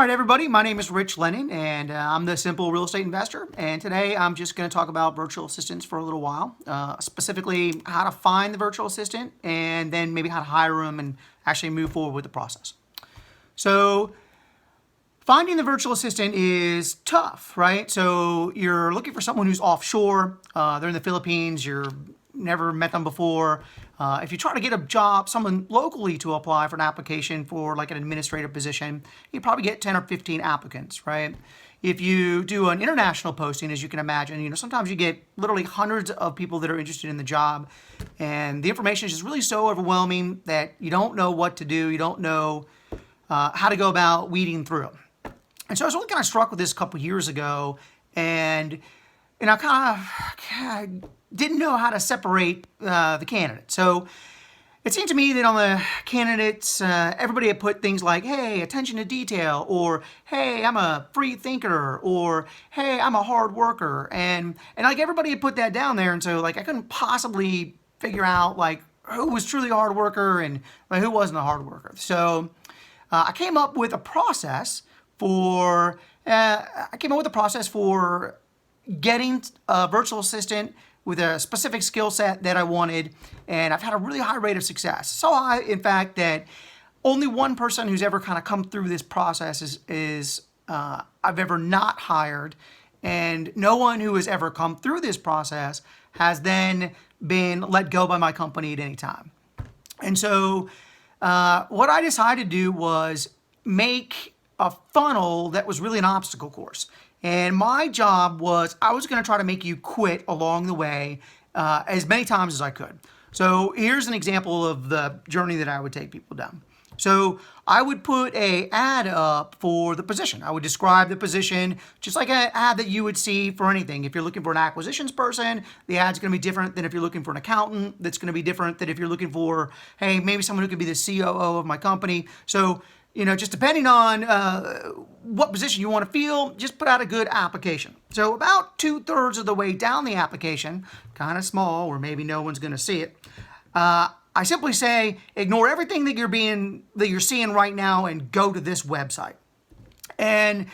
right, everybody, my name is Rich Lennon, and I'm the Simple Real Estate Investor. And today I'm just going to talk about virtual assistants for a little while, specifically how to find the virtual assistant and then maybe how to hire them and actually move forward with the process. So finding the virtual assistant is tough, right? So you're looking for someone who's offshore, they're in the Philippines, you've never met them before. If you try to get a job, someone locally to apply for an application for like an administrative position, you probably get 10 or 15 applicants, right? If you do an international posting, as you can imagine, sometimes you get literally hundreds of people that are interested in the job, and the information is just really so overwhelming that you don't know what to do. You don't know how to go about weeding through them. And so I was really kind of struck with this a couple years ago, and I kind of didn't know how to separate the candidates. So it seemed to me that on the candidates, everybody had put things like, hey, attention to detail, or hey, I'm a free thinker, or hey, I'm a hard worker. And like everybody had put that down there. And so like I couldn't possibly figure out like who was truly a hard worker and like, who wasn't a hard worker. So I came up with a process for getting a virtual assistant with a specific skill set that I wanted, and I've had a really high rate of success. So high, in fact, that only one person who's ever kind of come through this process is I've ever not hired, and no one who has ever come through this process has then been let go by my company at any time. And so what I decided to do was make a funnel that was really an obstacle course. And my job was I was going to try to make you quit along the way as many times as I could. So here's an example of the journey that I would take people down. So I would put an ad up for the position. I would describe the position just like an ad that you would see for anything. If you're looking for an acquisitions person, the ad's going to be different than if you're looking for an accountant. That's going to be different than if you're looking for, hey, maybe someone who could be the COO of my company. So just depending on what position you want to fill, just put out a good application. So about 2/3 of the way down the application, kind of small, or maybe no one's going to see it, I simply say, ignore everything that you're seeing right now and go to this website. And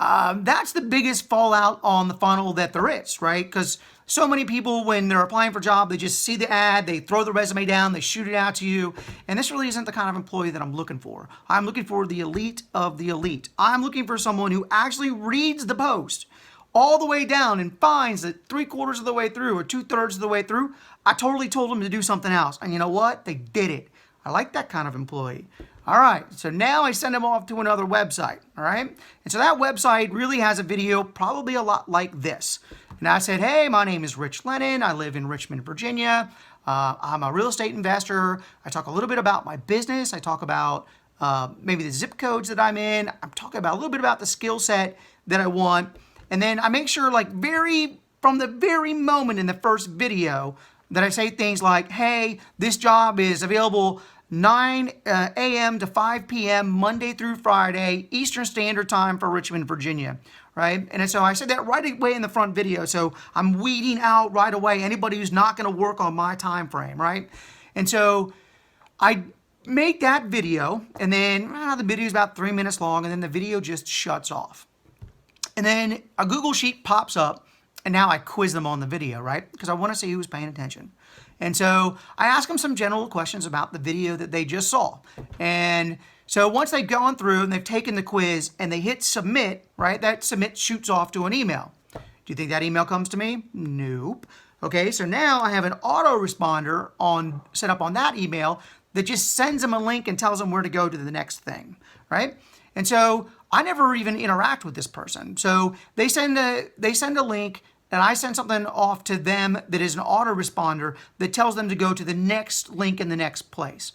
that's the biggest fallout on the funnel that there is, right? Because so many people, when they're applying for a job, they just see the ad, they throw the resume down, they shoot it out to you. And this really isn't the kind of employee that I'm looking for. I'm looking for the elite of the elite. I'm looking for someone who actually reads the post all the way down and finds that 3/4 of the way through or 2/3 of the way through, I totally told them to do something else. And you know what? They did it. I like that kind of employee. All right, so now I send them off to another website, all right? And so that website really has a video probably a lot like this. And I said, hey, my name is Rich Lennon. I live in Richmond, Virginia. I'm a real estate investor. I talk a little bit about my business. I talk about maybe the zip codes that I'm in. I'm talking about a little bit about the skill set that I want. And then I make sure from the very moment in the first video that I say things like, hey, this job is available 9 a.m. to 5 p.m. Monday through Friday, Eastern Standard Time for Richmond, Virginia, right? And so I said that right away in the front video, so I'm weeding out right away anybody who's not going to work on my time frame, right? And so I make that video, and then the video is about 3 minutes long, and then the video just shuts off. And then a Google Sheet pops up, and now I quiz them on the video, right? Because I want to see who's paying attention. And so I ask them some general questions about the video that they just saw. And so once they've gone through and they've taken the quiz and they hit submit, right, that submit shoots off to an email. Do you think that email comes to me? Nope. Okay, so now I have an autoresponder set up on that email that just sends them a link and tells them where to go to the next thing, right? And so I never even interact with this person. So they send a link, and I send something off to them that is an autoresponder that tells them to go to the next link in the next place.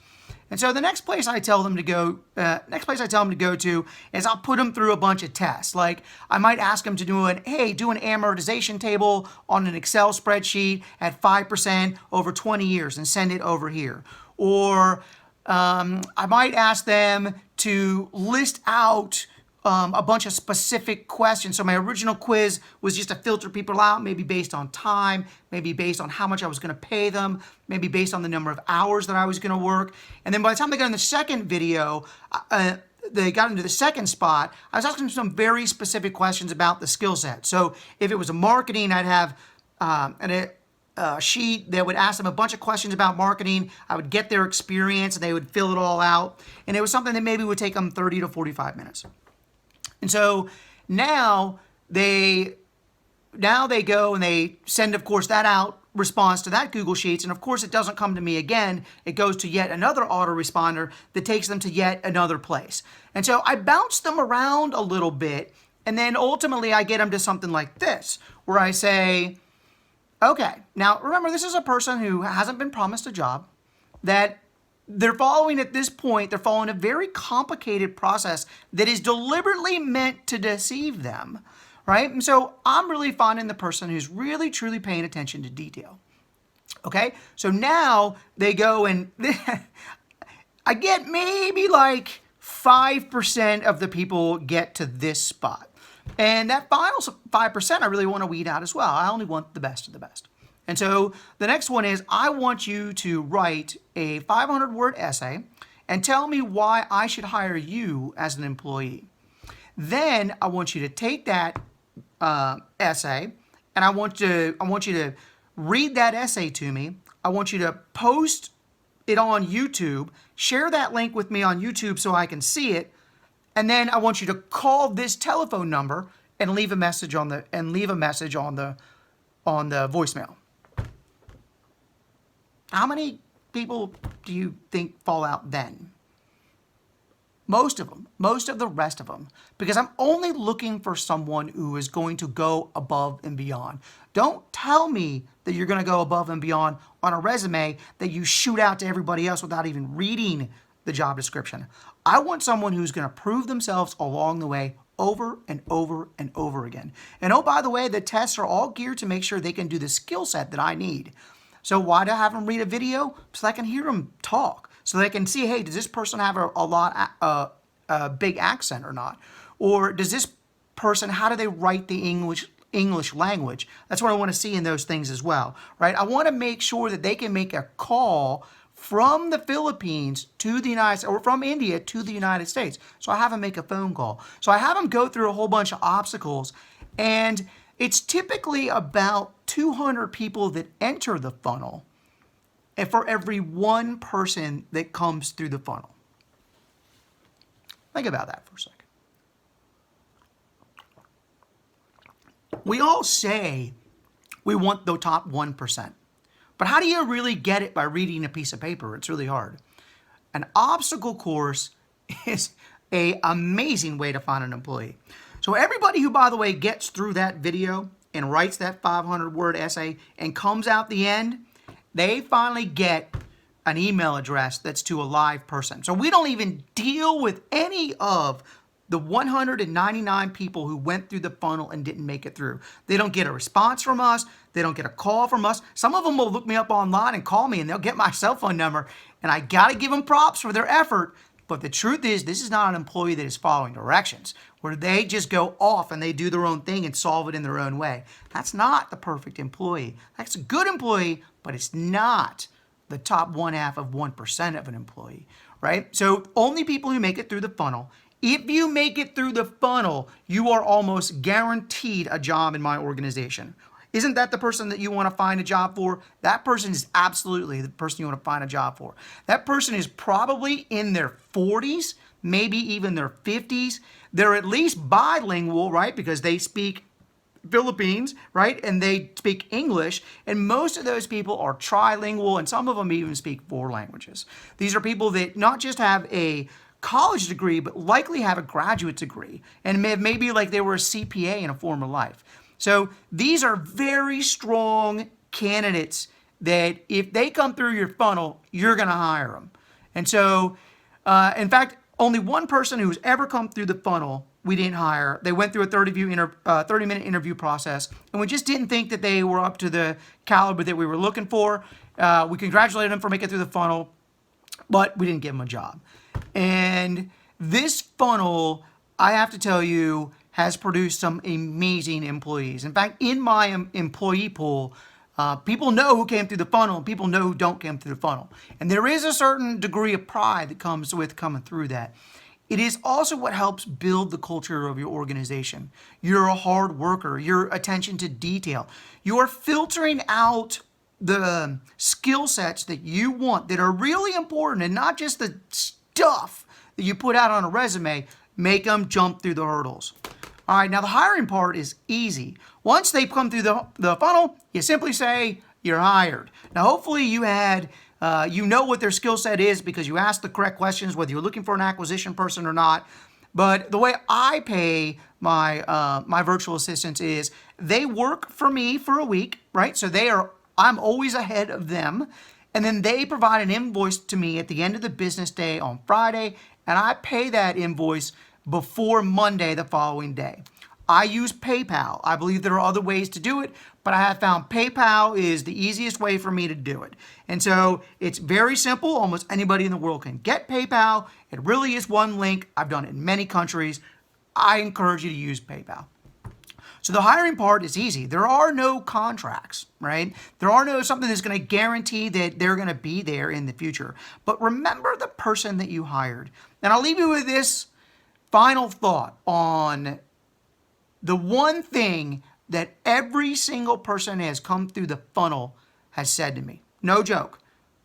And so the next place I tell them to go to is I'll put them through a bunch of tests. Like I might ask them to do an amortization table on an Excel spreadsheet at 5% over 20 years and send it over here. Or I might ask them to list out a bunch of specific questions. So my original quiz was just to filter people out, maybe based on time, maybe based on how much I was going to pay them, maybe based on the number of hours that I was going to work. And then by the time they got in the second video, they got into the second spot, I was asking them some very specific questions about the skill set. So if it was a marketing, I'd have a sheet that would ask them a bunch of questions about marketing. I would get their experience and they would fill it all out. And it was something that maybe would take them 30 to 45 minutes. And so now they go and they send, of course, that out response to that Google Sheets. And of course, it doesn't come to me again. It goes to yet another autoresponder that takes them to yet another place. And so I bounce them around a little bit. And then ultimately I get them to something like this, where I say, okay, now remember, this is a person who hasn't been promised a job, that they're following at this point, they're following a very complicated process that is deliberately meant to deceive them, right? And so I'm really finding the person who's really, truly paying attention to detail. Okay, so now they go and I get maybe like 5% of the people get to this spot. And that final 5% I really want to weed out as well. I only want the best of the best. And so the next one is, I want you to write a 500-word essay and tell me why I should hire you as an employee. Then I want you to take that essay and I want you to read that essay to me. I want you to post it on YouTube, share that link with me on YouTube so I can see it. And then I want you to call this telephone number and leave a message on the voicemail. How many people do you think fall out then? Most of them, most of the rest of them, because I'm only looking for someone who is going to go above and beyond. Don't tell me that you're going to go above and beyond on a resume that you shoot out to everybody else without even reading the job description. I want someone who's going to prove themselves along the way over and over and over again. And oh, by the way, the tests are all geared to make sure they can do the skill set that I need. So why do I have them read a video? So I can hear them talk. So they can see, hey, does this person have a big accent or not? Or does this person, how do they write the English language? That's what I want to see in those things as well, right? I want to make sure that they can make a call from the Philippines to the United States, or from India to the United States. So I have them make a phone call. So I have them go through a whole bunch of obstacles, and it's typically about 200 people that enter the funnel and for every one person that comes through the funnel. Think about that for a second. We all say we want the top 1%. But how do you really get it by reading a piece of paper? It's really hard. An obstacle course is an amazing way to find an employee. So everybody who, by the way, gets through that video and writes that 500-word essay and comes out the end, they finally get an email address that's to a live person. So we don't even deal with any of the 199 people who went through the funnel and didn't make it through. They don't get a response from us. They don't get a call from us. Some of them will look me up online and call me, and they'll get my cell phone number, and I got to give them props for their effort. But the truth is, this is not an employee that is following directions, where they just go off and they do their own thing and solve it in their own way. That's not the perfect employee. That's a good employee, but it's not the top 1/2 of 1% of an employee, right? So only people who make it through the funnel. If you make it through the funnel, you are almost guaranteed a job in my organization. Isn't that the person that you want to find a job for? That person is absolutely the person you want to find a job for. That person is probably in their 40s, maybe even their 50s. They're at least bilingual, right? Because they speak Philippines, right? And they speak English. And most of those people are trilingual, and some of them even speak 4 languages. These are people that not just have a college degree, but likely have a graduate degree, and maybe like they were a CPA in a former life. So these are very strong candidates that if they come through your funnel, you're going to hire them. And so, in fact, only one person who's ever come through the funnel we didn't hire. They went through a 30-minute interview process, and we just didn't think that they were up to the caliber that we were looking for. We congratulated them for making it through the funnel, but we didn't give them a job. And this funnel, I have to tell you, has produced some amazing employees. In fact, in my employee pool, people know who came through the funnel, and people know who don't come through the funnel. And there is a certain degree of pride that comes with coming through that. it is also what helps build the culture of your organization. You're a hard worker, your attention to detail. You are filtering out the skill sets that you want that are really important and not just the stuff that you put out on a resume. Make them jump through the hurdles. All right, now the hiring part is easy. Once they come through the funnel, you simply say you're hired. Now, hopefully you had, you know what their skill set is because you asked the correct questions, whether you're looking for an acquisition person or not. But the way I pay my virtual assistants is they work for me for a week, right? So I'm always ahead of them. And then they provide an invoice to me at the end of the business day on Friday, and I pay that invoice before Monday the following day. I use PayPal. I believe there are other ways to do it, but I have found PayPal is the easiest way for me to do it. And so it's very simple. Almost anybody in the world can get PayPal. It really is one link. I've done it in many countries. I encourage you to use PayPal. So the hiring part is easy. There are no contracts, right? There are no something that's going to guarantee that they're going to be there in the future. But remember the person that you hired. And I'll leave you with this final thought on the one thing that every single person has come through the funnel has said to me. No joke.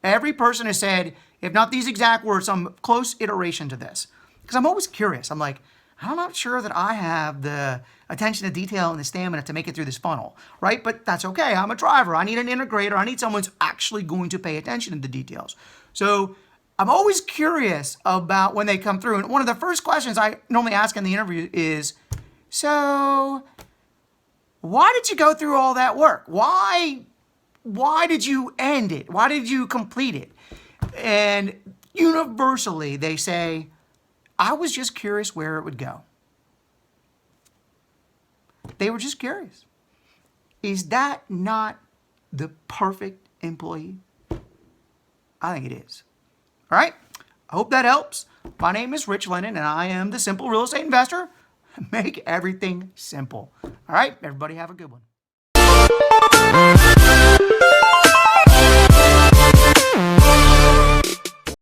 Every person has said, if not these exact words, some close iteration to this. Because I'm always curious. I'm like, I'm not sure that I have the attention to detail and the stamina to make it through this funnel, right? But that's okay. I'm a driver. I need an integrator. I need someone who's actually going to pay attention to the details. So I'm always curious about when they come through. And one of the first questions I normally ask in the interview is, so why did you go through all that work? Why did you end it? Why did you complete it? And universally, they say, I was just curious where it would go. They were just curious. Is that not the perfect employee? I think it is. All right. I hope that helps. My name is Rich Lennon, and I am the Simple Real Estate Investor. Make everything simple. All right. Everybody have a good one.